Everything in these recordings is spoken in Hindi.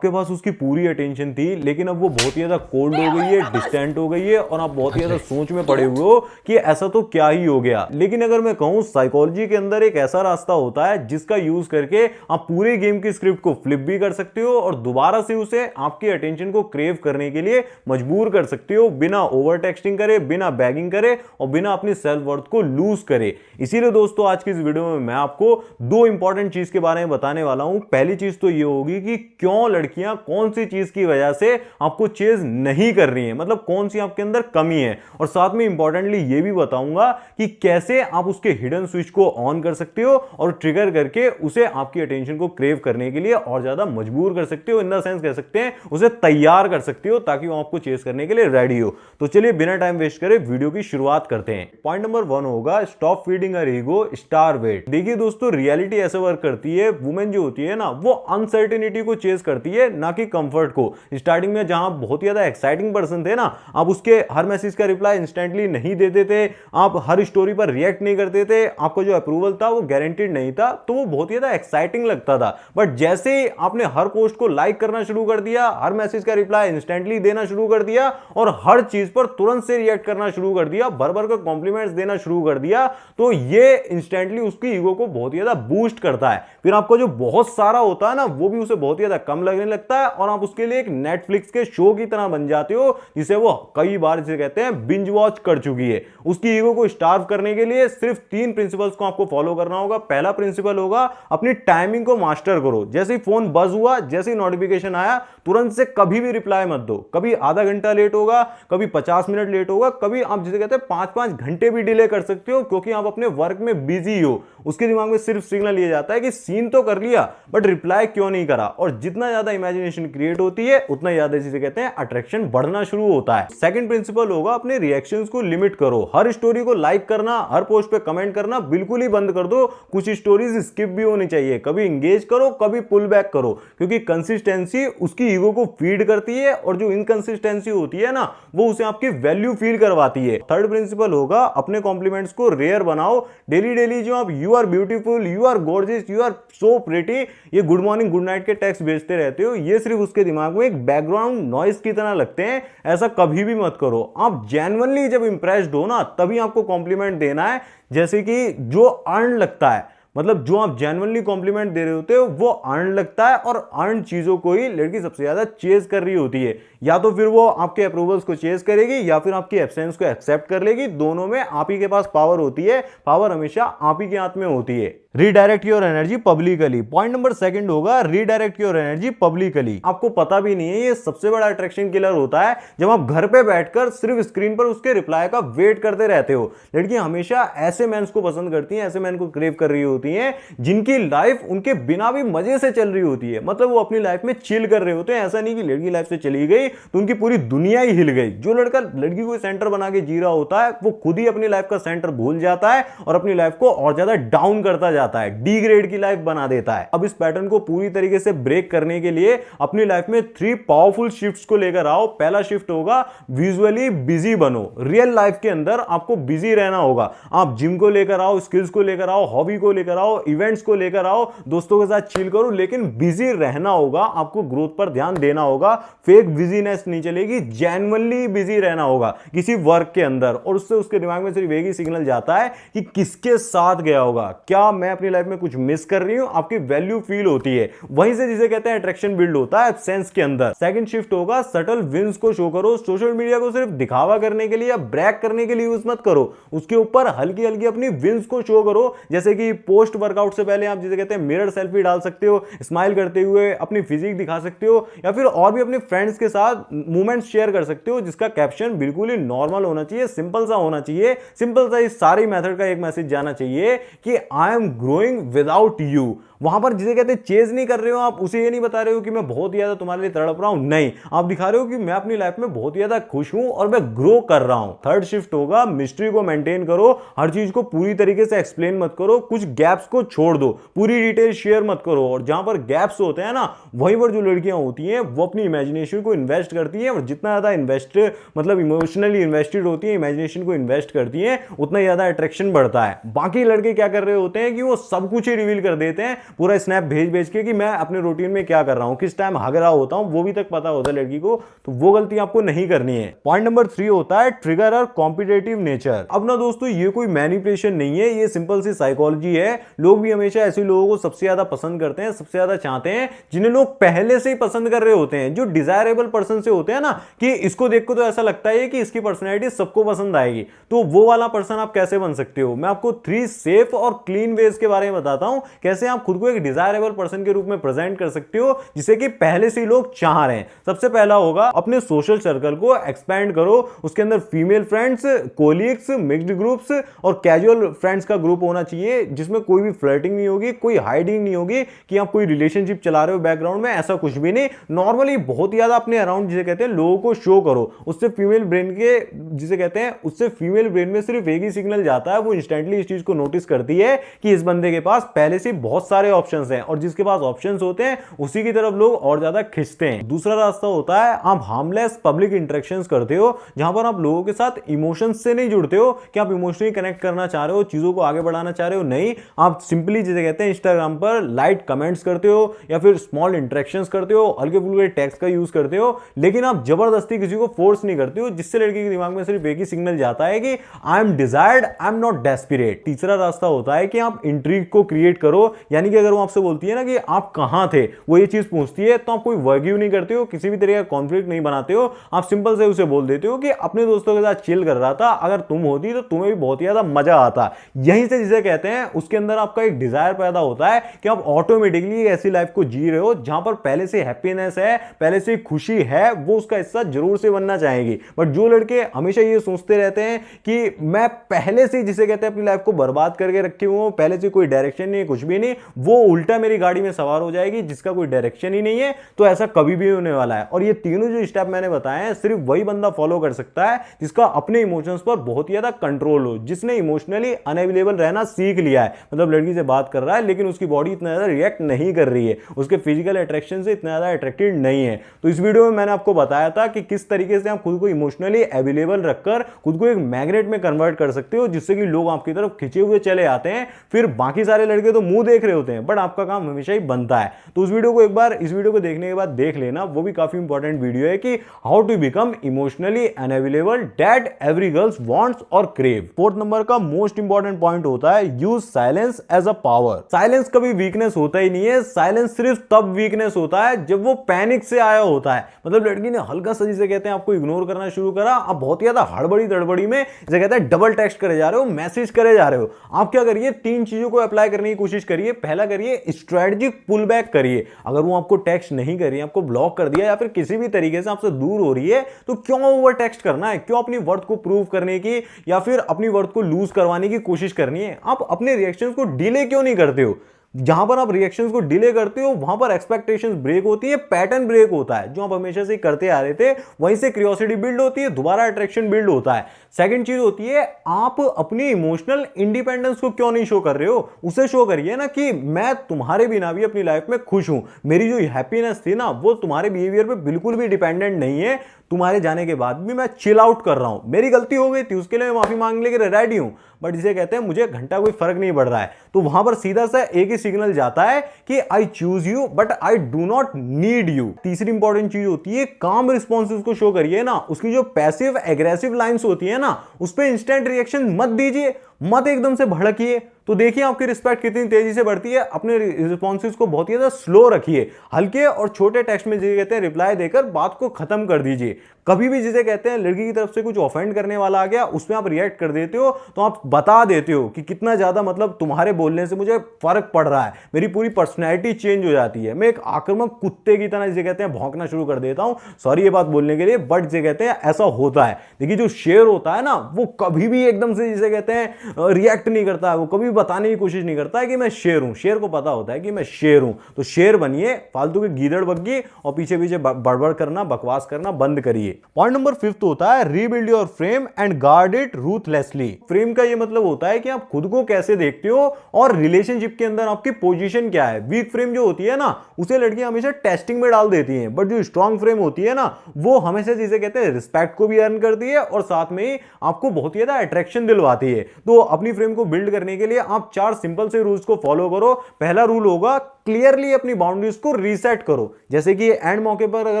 आपके पास उसकी पूरी अटेंशन थी, लेकिन अब वो बहुत ही ज्यादा कोल्ड हो गई है, डिस्टेंट हो गई है और आप बहुत ही ज्यादा सोच में पड़े हुए हो कि ऐसा तो क्या ही हो गया। लेकिन अगर मैं कहूं, साइकोलॉजी के अंदर एक ऐसा रास्ता होता है जिसका यूज करके आप पूरे गेम की स्क्रिप्ट को फ्लिप भी कर सकते हो और दोबारा से उसे आपकी अटेंशन को क्रेव करने के लिए मजबूर कर सकते हो, बिना ओवर टेक्सटिंग करे, बिना बैगिंग करे और बिना अपनी सेल्फ वर्थ को लूज करे। इसीलिए दोस्तों आज की इस वीडियो में मैं आपको दो इंपॉर्टेंट चीज के बारे में बताने वाला हूं। पहली चीज तो ये होगी कि क्यों लड़कियां कौन सी चीज की वजह से आपको चेज नहीं कर रही हैं, मतलब कौन सी आपके अंदर कमी है, और साथ में इंपॉर्टेंटली ये भी बताऊंगा कि कैसे आप उसके हिडन स्विच को ऑन कर सकते हो और ट्रिगर करके उसे आपकी अटेंशन को क्रेव करने के लिए और ज्यादा मजबूर कर सकते हो, इन द सेंस कह सकते हैं उसे तैयार कर सकते हो ताकि वो आपको चेज करने के लिए रेडी हो। तो चलिए बिना टाइम वेस्ट करे वीडियो की शुरुआत करते हैं। पॉइंट नंबर 1 होगा stop feeding her ego, starve it. देखिए दोस्तों, रियलिटी ऐसे वर्क करती है, वुमेन जो होती है ना वो अनसर्टेनिटी को चेज करती है, ना कि कंफर्ट को। स्टार्टिंग में जहां बहुत ही ज्यादा एक्साइटिंग पर्सन थे ना, आप उसके हर मैसेज का रिप्लाई इंस्टेंटली नहीं देते थे, आप हर स्टोरी पर रिएक्ट नहीं करते थे, आपका जो अप्रूवल था वो गारंटीड नहीं था, तो वो बहुत ही ज्यादा एक्साइटिंग लगता था। बट जैसे ही आपने हर पोस्ट को लाइक करना शुरू कर दिया, हर मैसेज का रिप्लाई इंस्टेंटली देना शुरू कर दिया और हर चीज पर तुरंत से रिएक्ट करना शुरू कर दिया, भर भर कर कॉम्प्लीमेंट्स देना शुरू कर दिया, तो ये इंस्टेंटली उसकी ईगो को बहुत ही ज्यादा बूस्ट करता है। फिर आपका जो बहुत सारा होता है ना वो भी उसे बहुत ही ज्यादा कम लगने लगता है और आप उसके लिए एक नेटफ्लिक्स के शो की तरह बन जाते हो, जिसे वो कई बार जिसे कहते हैं बिंज वॉच कर चुकी है। उसकी ईगो को स्टार्व करने के लिए सिर्फ 3 प्रिंसिपल्स को आपको फॉलो करना होगा। पहला प्रिंसिपल होगा अपनी टाइमिंग को मास्टर करो। जैसे ही फोन बज हुआ, जैसे ही नोटिफिकेशन आया, तुरंत से कभी भी रिप्लाई मत दो। कभी आधा घंटा लेट होगा, कभी 50 मिनट लेट होगा, कभी आप जिसे कहते हैं 5-5 घंटे भी डिले कर सकते हो, क्योंकि आप अपने वर्क में बिजी हो। उसके दिमाग में सिर्फ सिग्नल ये जाता है कि सीन तो कर लिया बट रिप्लाई क्यों नहीं करा, और जितना ज्यादा इमेजिनेशन क्रिएट होती है उतना ज्यादा जिसे कहते हैं अट्रैक्शन बढ़ना शुरू होता है। सेकंड प्रिंसिपल होगा अपने रिएक्शंस को लिमिट करो। हर स्टोरी को लाइक करना, हर पोस्ट पे कमेंट करना बिल्कुल ही बंद कर दो। कुछ स्टोरीज स्किप भी होनी चाहिए, कभी एंगेज करो, कभी पुल बैक करो, क्योंकि कंसिस्टेंसी उसकी ईगो को फीड करती है और जो इनकंसिस्टेंसी होती है ना वो उसे आपकी वैल्यू फील करवाती है। थर्ड प्रिंसिपल होगा अपने कॉम्प्लीमेंट्स को रेयर बनाओ। डेली डेली जो आप you are beautiful, you are gorgeous, you are so pretty, ये गुड मॉर्निंग गुड नाइट के टेक्स्ट भेजते रहते हो, ये सिर्फ उसके दिमाग में एक बैकग्राउंड नॉइज की तरह लगते हैं। ऐसा कभी भी मत करो। आप जेन्युइनली जब इंप्रेस्ड हो ना तभी आपको कॉम्प्लीमेंट देना है, जैसे कि जो अर्न लगता है, मतलब जो आप जेन्युइनली कॉम्प्लीमेंट दे रहे होते हो वो अर्न लगता है, और अर्न चीजों को ही लड़की सबसे ज्यादा चेज कर रही होती है। या तो फिर वो आपके अप्रूवल्स को चेज करेगी या फिर आपकी एब्सेंस को एक्सेप्ट कर लेगी। दोनों में आप ही के पास पावर होती है, पावर हमेशा आप ही के हाथ में होती है। Redirect your energy publicly. Point number 2 होगा रीडायरेक्ट योर एनर्जी पब्लिकली। आपको पता भी नहीं है, ये सबसे बड़ा अट्रैक्शन किलर होता है जब आप घर पे बैठकर सिर्फ स्क्रीन पर उसके रिप्लाई का वेट करते रहते हो। लड़कियां हमेशा ऐसे मैन्स को पसंद करती हैं, ऐसे मैन को क्रेव कर रही होती हैं जिनकी लाइफ उनके बिना भी मजे से चल रही होती है, मतलब वो अपनी लाइफ में चिल कर रहे होते हैं। ऐसा नहीं कि लड़की लाइफ से चली गई तो उनकी पूरी दुनिया ही हिल गई। जो लड़का लड़की को सेंटर बना के जी रहा होता है वो खुद ही अपनी लाइफ का सेंटर भूल जाता है और अपनी लाइफ को और ज्यादा डाउन करता जाता है, डी ग्रेड की लाइफ बना देता है। अब इस पैटर्न को पूरी तरीके से ब्रेक करने के लिए अपनी लाइफ में 3 पावरफुल शिफ्ट्स को लेकर आओ। पहला शिफ्ट होगा विजुअली बिजी बनो। रियल लाइफ के अंदर आपको बिजी रहना होगा। आप जिम को लेकर आओ, स्किल्स को लेकर आओ, हॉबी को लेकर आओ, इवेंट्स को लेकर आओ, दोस्तों के साथ चिल करो, लेकिन बिजी रहना होगा। आपको ग्रोथ पर ध्यान देना होगा। फेक बिजीनेस नहीं चलेगी, जेन्युइनली बिजी रहना होगा किसी वर्क के अंदर, और उससे उसके दिमाग में सिर्फ एक ही सिग्नल जाता है कि किसके साथ गया होगा, क्या मैं अपनी लाइफ में कुछ मिस कर रही हूं। आपकी वैल्यू फील होती है, वहीं से जिसे कहते हैं अट्रैक्शन बिल्ड होता है सेंस के अंदर। सेकंड शिफ्ट होगा सटल विंस को शो करो। सोशल मीडिया को सिर्फ दिखावा करने के लिए या ब्रैग करने के लिए यूज मत करो, उसके ऊपर हल्की हल्की अपनी विंस को शो करो। जैसे कि पोस्ट वर्कआउट से पहले आप जिसे कहते हैं मिरर सेल्फी डाल सकते हो, स्माइल करते हुए अपनी फिजिक दिखा सकते हो, या फिर और भी अपने फ्रेंड्स के साथ मूवमेंट शेयर कर सकते हो जिसका कैप्शन बिल्कुल ही नॉर्मल होना चाहिए, सिंपल सा होना चाहिए। सिंपल सा इस सारी मेथड का एक मैसेज जाना चाहिए कि I am growing without you. वहां पर जिसे कहते हैं चेज नहीं कर रहे हो आप, उसे ये नहीं बता रहे हो कि मैं बहुत ज्यादा तुम्हारे लिए तड़प रहा हूं, नहीं, आप दिखा रहे हो कि मैं अपनी लाइफ में बहुत ज्यादा खुश हूं और मैं ग्रो कर रहा हूं। थर्ड शिफ्ट होगा मिस्ट्री को मेंटेन करो। हर चीज को पूरी तरीके से एक्सप्लेन मत करो, कुछ गैप्स को छोड़ दो, पूरी डिटेल शेयर मत करो। और जहां पर गैप्स होते हैं ना, वहीं पर जो लड़कियां होती हैं वो अपनी इमेजिनेशन को इन्वेस्ट करती हैं, और जितना ज्यादा इन्वेस्ट मतलब इमोशनली इन्वेस्टेड होती है, इमेजिनेशन को इन्वेस्ट करती हैं, उतना ज्यादा अट्रैक्शन बढ़ता है। बाकी लड़के क्या कर रहे होते हैं कि वो सब कुछ ही रिवील कर देते हैं, पूरा स्नैप भेज भेज के कि मैं अपने रूटीन में क्या कर रहा हूं, किस टाइम हग रहा होता हूं, वो भी तक पता होता है लड़की को। तो वो गलती आपको नहीं करनी है। पॉइंट नंबर 3 होता है ट्रिगर और कॉम्पिटिटिव नेचर। अब ना दोस्तों ये कोई मैनिपुलेशन नहीं है, ये सिंपल सी साइकोलॉजी है। लोग भी हमेशा ऐसे लोगों को सबसे ज्यादा पसंद करते हैं, सबसे ज्यादा चाहते हैं जिन्हें लोग पहले से ही पसंद कर रहे होते हैं, जो डिजायरेबल पर्सन से होते हैं ना, कि इसको देखो तो ऐसा लगता है कि इसकी पर्सनैलिटी सबको पसंद आएगी। तो वो वाला पर्सन आप कैसे बन सकते हो, मैं आपको 3 सेफ और क्लीन वेज के बारे में बताता हूं, कैसे आप खुद को एक डिजायरेबल पर्सन के रूप में प्रेजेंट कर सकते हो जिसे कि पहले से ही लोग चाह रहे हैं। सबसे पहला होगा अपने सोशल सर्कल को एक्सपैंड करो, उसके अंदर female friends, colleagues, mixed groups और कैजुअल फ्रेंड्स का ग्रुप होना चाहिए, जिसमें कोई भी फ्लर्टिंग नहीं होगी, कोई हाइडिंग नहीं होगी कि आप कोई रिलेशनशिप चला रहे हो बैकग्राउंड में, ऐसा कुछ भी नहीं। नॉर्मली बहुत ज्यादा अपने अराउंड जिसे कहते हैं लोगों को शो करो, उससे फीमेल ब्रेन के जिसे कहते हैं उससे फीमेल ब्रेन में सिर्फ एक ही सिग्नल जाता है, वो इंस्टेंटली इस चीज को नोटिस करती है कि इस बंदे के पास पहले से बहुत सारे ऑप्शंस हैं, और जिसके पास ऑप्शंस होते हैं उसी की तरफ लोग और ज्यादा खिंचते हैं। दूसरा रास्ता होता है आप हार्मलेस पब्लिक इंटरेक्शंस करते हो, जहां पर आप लोगों के साथ इमोशंस से नहीं जुड़ते हो कि आप इमोशनली कनेक्ट करना चाह रहे हो, चीजों को आगे बढ़ाना चाह रहे हो, नहीं, आप सिंपली जिसे कहते हैं इंस्टाग्राम पर लाइट कमेंट्स करते हो या फिर स्मॉल इंटरेक्शंस करते हो, हल्के फुल्के टेक्स्ट का यूज करते हो, लेकिन आप जबरदस्ती किसी को फोर्स नहीं करते हो, जिससे लड़की के दिमाग में सिर्फ एक ही सिग्नल जाता है कि I am desired, I am not desperate. तीसरा रास्ता होता है कि आप इंट्रीग को क्रिएट करो, यानी कि अगर वो आपसे बोलती है ना कि आप कहां थे, वो ये चीज पूछती है, तो आप कोई वर्ग्यू नहीं करते हो, किसी भी तरह का कॉन्फ्लिक्ट नहीं बनाते हो, आप सिंपल से उसे बोल देते हो कि अपने दोस्तों के साथ चिल कर रहा था, अगर तुम होती तो तुम्हें भी बहुत ज्यादा मजा आता। यहीं से जिसे कहते हैं उसके अंदर आपका एक डिजायर पैदा होता है कि आप ऑटोमेटिकली ऐसी लाइफ को जी रहे हो जहां पर पहले से हैप्पीनेस है, पहले से खुशी है, वो उसका हिस्सा जरूर से बनना चाहेगी। बट जो लड़के हमेशा ये सोचते रहते हैं कि मैं पहले से जिसे कहते हैं अपनी लाइफ को बर्बाद करके रखे हुए हूं, पहले से कोई डायरेक्शन नहीं, कुछ भी नहीं, वो उल्टा मेरी गाड़ी में सवार हो जाएगी जिसका कोई डायरेक्शन ही नहीं है, तो ऐसा कभी भी होने वाला है। और ये तीनों जो स्टेप मैंने बताए हैं सिर्फ वही बंदा फॉलो कर सकता है जिसका अपने इमोशंस पर बहुत ही ज्यादा कंट्रोल हो, जिसने इमोशनली अनअवेलेबल रहना सीख लिया है। मतलब लड़की से बात कर रहा है लेकिन उसकी बॉडी इतना ज्यादा रिएक्ट नहीं कर रही है, उसके फिजिकल अट्रैक्शन से इतना ज्यादा अट्रैक्टेड नहीं है। तो इस वीडियो में मैंने आपको बताया था कि किस तरीके से आप खुद को इमोशनली अवेलेबल रखकर खुद को एक मैग्नेट में कन्वर्ट कर सकते हो, जिससे कि लोग आपकी तरफ खिंचे हुए चले आते हैं। फिर बाकी सारे लड़के तो मुंह देख रहे होते हैं, बट आपका काम हमेशा ही बनता है। तो उस वीडियो को एक बार इस वीडियो को देखने के बाद देख लेना, वो भी काफी इंपॉर्टेंट वीडियो है कि how to become emotionally unavailable that every girls wants और क्रेव। फोर्थ नंबर का मोस्ट इंपॉर्टेंट पॉइंट होता है use silence as a power. Silence कभी वीकनेस होता ही नहीं है, साइलेंस सिर्फ तब वीकनेस होता है जब वो पैनिक से आया होता है। मतलब लड़की ने हल्का सा जिसे कहते हैं आपको इग्नोर करना शुरू करा, आप बहुत ज्यादा हड़बड़ी तड़बड़ी में जिसे कहते हैं डबल टेक्स्ट करे जा रहे हो, मैसेज करे जा रहे हो। आप क्या करिए, 3 चीजों को अप्लाई करने की कोशिश करिए। पहला करिए स्ट्रेटेजिक पुल बैक करिए। अगर वो आपको टेक्स्ट नहीं कर रही है, आपको ब्लॉक कर दिया या फिर किसी भी तरीके से आपसे दूर हो रही है, तो क्यों ओवर टेक्स्ट करना है, क्यों अपनी वर्थ को प्रूव करने की या फिर अपनी वर्थ को लूज करवाने की कोशिश करनी है। आप अपने रिएक्शंस को डिले क्यों नहीं करते हो? जहां पर आप रिएक्शंस को डिले करते हो वहां पर एक्सपेक्टेशंस ब्रेक होती है, पैटर्न ब्रेक होता है। जो आप हमेशा से करते आ रहे थे वहीं से क्यूरियोसिटी बिल्ड होती है, दोबारा अट्रैक्शन बिल्ड होता है। सेकंड चीज होती है आप अपनी इमोशनल इंडिपेंडेंस को क्यों नहीं शो कर रहे हो? उसे शो करिए ना कि मैं तुम्हारे बिना भी अपनी लाइफ में खुश हूं, मेरी जो हैप्पीनेस थी ना वो तुम्हारे बिहेवियर पे बिल्कुल भी डिपेंडेंट नहीं है, तुम्हारे जाने के बाद भी मैं चिल आउट कर रहा हूं। मेरी गलती हो गई थी, उसके लिए मैं माफी मांगने के लिए रेडी हूं, बट जिसे कहते हैं मुझे घंटा कोई फर्क नहीं पड़ रहा है। तो वहां पर सीधा सा एक ही सिग्नल जाता है कि I choose you but I do not need you. तीसरी इंपॉर्टेंट चीज होती है काम रिस्पॉन्सेज को शो करिए ना। उसकी जो पैसिव एग्रेसिव लाइंस होती है ना, उस पर इंस्टेंट रिएक्शन मत दीजिए, मत एकदम से भड़किए। तो देखिए आपकी रिस्पेक्ट कितनी तेजी से बढ़ती है। अपने रिस्पॉन्सेज को बहुत ही ज्यादा स्लो रखिए, हल्के और छोटे टेक्स्ट में जिसे कहते हैं रिप्लाई देकर बात को खत्म कर दीजिए। कभी भी जिसे कहते हैं लड़की की तरफ से कुछ ऑफेंड करने वाला आ गया, उसमें आप रिएक्ट कर देते हो, तो आप बता देते हो कि कितना ज्यादा मतलब तुम्हारे बोलने से मुझे फर्क पड़ रहा है, मेरी पूरी पर्सनैलिटी चेंज हो जाती है, मैं एक आक्रामक कुत्ते की तरह जिसे कहते हैं भौंकना शुरू कर देता हूं। सॉरी ये बात बोलने के लिए, बट जिसे कहते हैं ऐसा होता है। देखिए जो शेर होता है ना, वो कभी भी एकदम से जिसे कहते हैं रिएक्ट नहीं करता है, वो कभी बताने की कोशिश नहीं करता है कि मैं शेर हूं। शेर को पता होता है कि मैं शेर हूं। तो शेर बनिए, फालतू के गीदड़ बग्गी और पीछे पीछे बड़बड़ करना, बकवास करना बंद करिए। पॉइंट नंबर 5 होता है rebuild your frame and guard it ruthlessly. Frame का ये मतलब होता है कि आप खुद को कैसे देखते हो और रिलेशनशिप के अंदर आपकी पोजीशन क्या है। वीक फ्रेम जो होती है ना, उसे लड़कियां हमेशा टेस्टिंग में डाल देती हैं, बट जो स्ट्रांग फ्रेम होती है ना, वो हमेशा जिसे कहते हैं रिस्पेक्ट को भी अर्न करती है और साथ में ही आपको बहुत ज्यादा अट्रैक्शन दिलवाती है। तो अपनी फ्रेम को बिल्ड करने के लिए आप 4 सिंपल से रूल्स को फॉलो करो। पहला रूल होगा क्लियरली अपनी बाउंड्रीज को रीसेट करो। जैसे कि एंड मौके पर अगर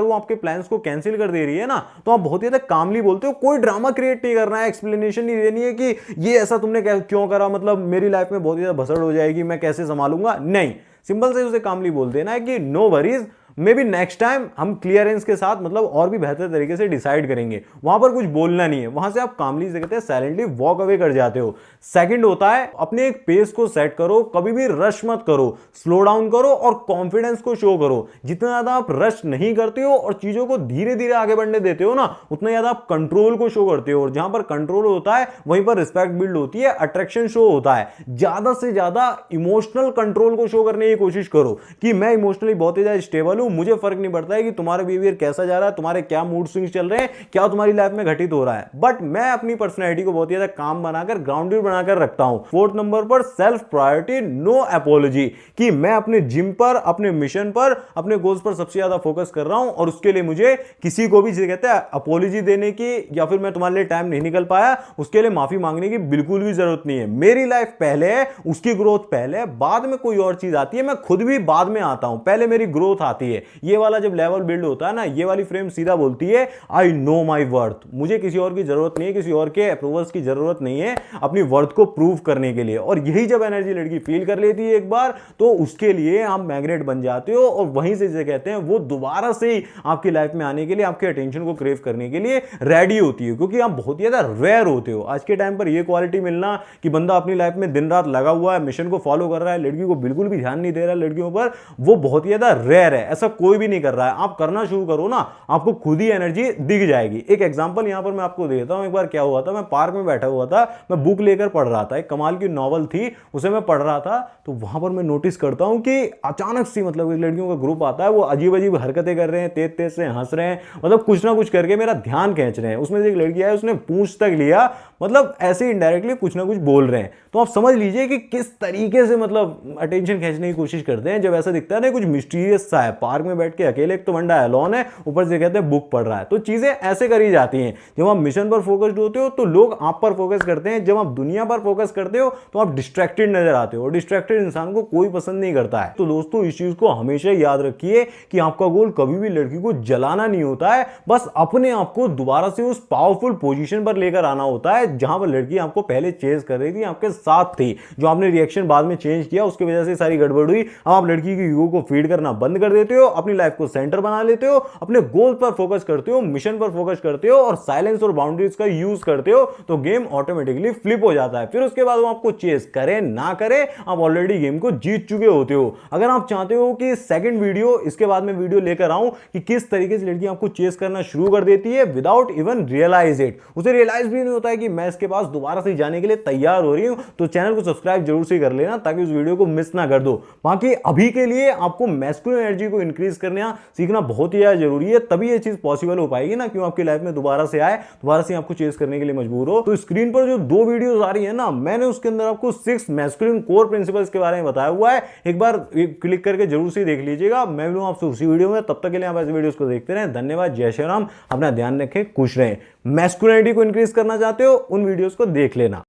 वो आपके प्लान्स को कैंसिल कर दे रही है ना, तो आप बहुत ही ज्यादा कामली बोलते हो, कोई ड्रामा क्रिएट नहीं करना है, एक्सप्लेनेशन नहीं देनी है कि ये ऐसा तुमने क्यों करा, मतलब मेरी लाइफ में बहुत ही ज्यादा भसड़ हो जाएगी, मैं कैसे संभालूंगा। नहीं, सिंपल से उसे कामली बोल देना है कि no worries, maybe next time हम क्लियरेंस के साथ मतलब और भी बेहतर तरीके से डिसाइड करेंगे। वहां पर कुछ बोलना नहीं है, वहां से आप कामली से कहते हैं साइलेंटली वॉक अवे कर जाते हो। सेकंड होता है अपने एक पेस को सेट करो, कभी भी रश मत करो, स्लो डाउन करो और कॉन्फिडेंस को शो करो। जितना ज्यादा आप रश नहीं करते हो और चीजों को धीरे धीरे आगे बढ़ने देते हो ना, उतना ज्यादा आप कंट्रोल को शो करते हो। और जहां पर कंट्रोल होता है वहीं पर रिस्पेक्ट बिल्ड होती है, अट्रैक्शन शो होता है। ज्यादा से ज्यादा इमोशनल कंट्रोल को शो करने की कोशिश करो कि मैं इमोशनली बहुत ही ज्यादा स्टेबल हूं, मुझे फर्क नहीं पड़ता है कि तुम्हारा बिहेवियर कैसा जा रहा है, तुम्हारे क्या मूड स्विंग्स चल रहे हैं, क्या तुम्हारी लाइफ में घटित हो रहा है, बट मैं अपनी पर्सनैलिटी को बहुत ज्यादा काम बनाकर ग्राउंडेड बनाकर रखता हूं। फोर्थ नंबर पर सेल्फ प्रायोरिटी, नो अपोलॉजी, कि मैं अपने जिम पर, अपने मिशन पर, अपने गोल्स पर सबसे ज्यादा फोकस कर रहा हूं और उसके लिए मुझे किसी को भी जिसे कहते हैं अपोलॉजी देने की या फिर मैं तुम्हारे लिए टाइम नहीं निकल पाया उसके लिए माफी मांगने की बिल्कुल भी जरूरत नहीं है। मेरी लाइफ पहले है, उसकी ग्रोथ पहले है, बाद में कोई और चीज आती है, मैं खुद भी बाद में आता हूं, पहले मेरी ग्रोथ आती है। ये वाला जब लेवल बिल्ड होता है ना, ये वाली फ्रेम सीधा बोलती है आई नो माई वर्थ, मुझे किसी और की जरूरत नहीं है, किसी और के अप्रूवल्स की जरूरत नहीं है अपनी वर्थ को प्रूव करने के लिए। और यही जब एनर्जी लड़की फील कर लेती है एक बार, तो उसके लिए आप मैग्नेट बन जाते हो और वहीं से जिसे कहते हैं वो दोबारा से ही आपकी लाइफ में आने के लिए, आपके अटेंशन को क्रेव करने के लिए रेडी होती है, क्योंकि आप बहुत ही ज्यादा रेयर होते हो। आज के टाइम पर यह क्वालिटी मिलना कि बंदा अपनी लाइफ में दिन रात लगा हुआ है, मिशन को फॉलो कर रहा है, लड़की को बिल्कुल भी ध्यान नहीं दे रहा है लड़कियों पर, वो बहुत ही ज्यादा रेयर है। ऐसा कोई भी नहीं कर रहा है। आप करना शुरू करो ना, आपको खुद ही एनर्जी दिख जाएगी। एक एग्जांपल यहां पर मैं आपको देता हूं। एक बार क्या हुआ था, मैं पार्क में बैठा हुआ था, मैं बुक लेकर पढ़ रहा था, एक कमाल की नॉवल थी, उसे मैं पढ़ रहा था। तो वहां पर मैं नोटिस करता हूं कि अचानक सी मतलब लड़कियों का ग्रुप आता है, वो अजीब अजीब हरकतें कर रहे हैं, तेज तेज से हंस रहे हैं, मतलब कुछ ना कुछ करके मेरा ध्यान खींच रहे हैं। उसमें से एक लड़की है, उसने पूंछ तक लिया, मतलब ऐसे इनडायरेक्टली कुछ ना कुछ बोल रहे हैं। तो आप समझ लीजिए कि किस तरीके से मतलब अटेंशन खींचने की कोशिश करते हैं। जब ऐसा दिखता है ना कुछ मिस्टीरियस सा है, पार्क में बैठ के अकेले, एक तो बंदा एलोन है, ऊपर से कहते हैं बुक पढ़ रहा है, तो चीजें ऐसे करी जाती हैं। जब आप मिशन पर फोकस्ड होते हो तो लोग आप पर फोकस करते हैं, जब आप दुनिया पर फोकस करते हो तो आप डिस्ट्रैक्टेड नजर आते हो। डिस्ट्रैक्टेड इंसान को कोई पसंद नहीं करता है। तो दोस्तों इस चीज को हमेशा याद रखिए कि आपका गोल कभी भी लड़की को जलाना नहीं होता है, बस अपने आप को दोबारा से उस पावरफुल पोजीशन पर लेकर आना होता है जहां पर लड़की आपको पहले चेज कर रही थी, आपके साथ थी। जो आपने रिएक्शन बाद में चेंज किया उसकी वजह से सारी गड़बड़ हुई। अब आप लड़की की ईगो को फीड करना बंद कर देते हो, अपनी लाइफ को सेंटर बना लेते हो, अपने गोल पर फोकस करते हो, मिशन पर फोकस करते हो और साइलेंस और बाउंड्रीज का यूज करते हो, तो गेम ऑटोमेटिकली फ्लिप हो जाता है। फिर उसके बाद वो आपको चेस करे ना करे, आप ऑलरेडी गेम को जीत चुके होते हो। अगर आप चाहते हो कि सेकंड वीडियो इसके बाद में वीडियो लेकर आऊं कि किस तरीके से लड़की आपको चेस करना शुरू कर देती है विदाउट इवन रियलाइज इट, उसे रियलाइज भी नहीं होता है कि मैं इसके पास दोबारा से जाने के लिए तैयार हो रही हूं, तो चैनल को सब्सक्राइब जरूर से कर लेना ताकि उस वीडियो को मिस ना कर दो। बाकी अभी के लिए आपको मैस्कुलिन एनर्जी को इंक्रीज करना सीखना बहुत ही ज्यादा जरूरी है, तभी ये चीज पॉसिबल हो पाएगी ना, क्यों आपकी लाइफ में दोबारा से आए, दोबारा से आपको चेस करने के लिए मजबूर हो। तो स्क्रीन पर जो 2 वीडियोस आ रही है ना, मैंने उसके अंदर आपको 6 मैस्कुलिन कोर प्रिंसिपल्स के बारे में बताया हुआ है, एक बार क्लिक करके जरूर से देख लीजिएगा। मैं मिलूंगा आपसे उसी वीडियो में, तब तक के लिए आप ऐसे वीडियोस को देखते रहें। धन्यवाद, जय श्री राम, अपना ध्यान रखें, खुश रहें। मैस्कुलिनिटी को इंक्रीज करना चाहते हो उन वीडियोस को देख लेना।